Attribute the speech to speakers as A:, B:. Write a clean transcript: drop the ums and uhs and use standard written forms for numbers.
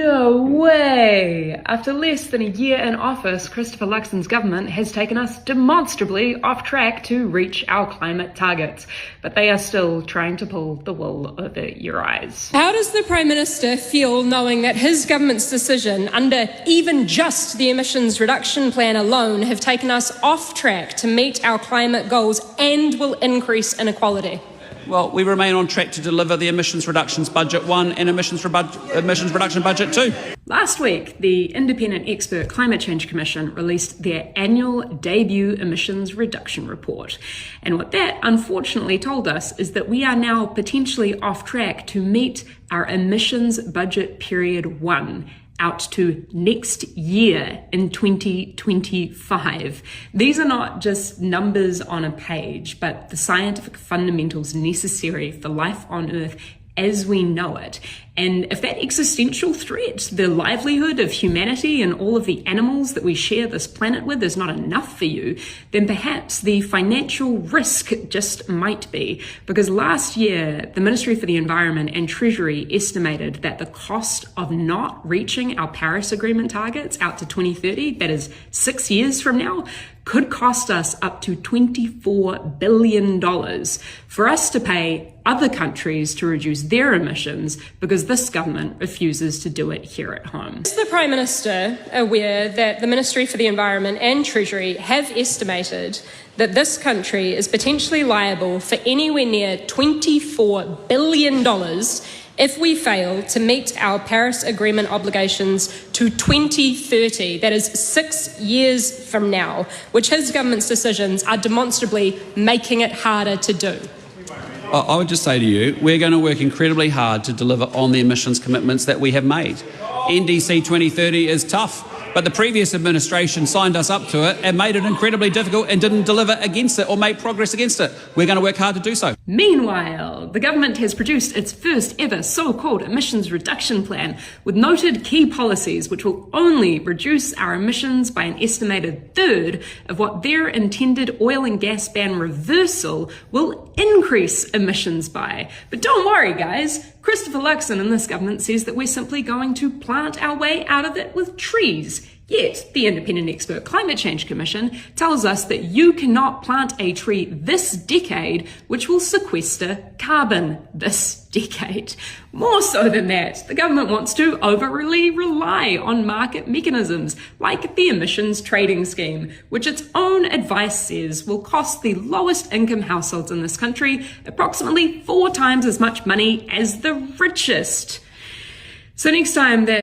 A: No way! After less than a year in office, Christopher Luxon's government has taken us demonstrably off track to reach our climate targets. But they are still trying to pull the wool over your eyes.
B: How does the Prime Minister feel knowing that his government's decision, under even just the emissions reduction plan alone, have taken us off track to meet our climate goals and will increase inequality?
C: Well, we remain on track to deliver the Emissions Reductions Budget 1 and Emissions Reduction Budget 2.
A: Last week, the Independent Expert Climate Change Commission released their annual debut emissions reduction report. And what that unfortunately told us is that we are now potentially off track to meet our emissions budget period 1 out to next year in 2025. These are not just numbers on a page, but the scientific fundamentals necessary for life on Earth as we know it. And if that existential threat, the livelihood of humanity and all of the animals that we share this planet with, is not enough for you, then perhaps the financial risk just might be. Because last year, the Ministry for the Environment and Treasury estimated that the cost of not reaching our Paris Agreement targets out to 2030, that is 6 years from now, could cost us up to $24 billion for us to pay other countries to reduce their emissions because this government refuses to do it here at home.
B: Is the Prime Minister aware that the Ministry for the Environment and Treasury have estimated that this country is potentially liable for anywhere near $24 billion if we fail to meet our Paris Agreement obligations to 2030, that is 6 years from now, which his government's decisions are demonstrably making it harder to do?
C: I would just say to you, we're going to work incredibly hard to deliver on the emissions commitments that we have made. NDC 2030 is tough, but the previous administration signed us up to it and made it incredibly difficult and didn't deliver against it or make progress against it. We're going to work hard to do so.
A: Meanwhile, the government has produced its first ever so-called emissions reduction plan with noted key policies which will only reduce our emissions by an estimated third of what their intended oil and gas ban reversal will increase emissions by. But don't worry, guys. Christopher Luxon and this government says that we're simply going to plant our way out of it with trees. Yet, the Independent Expert Climate Change Commission tells us that you cannot plant a tree this decade which will sequester carbon this decade. More so than that, the government wants to overly rely on market mechanisms like the emissions trading scheme, which its own advice says will cost the lowest income households in this country approximately 4 times as much money as the richest. So next time that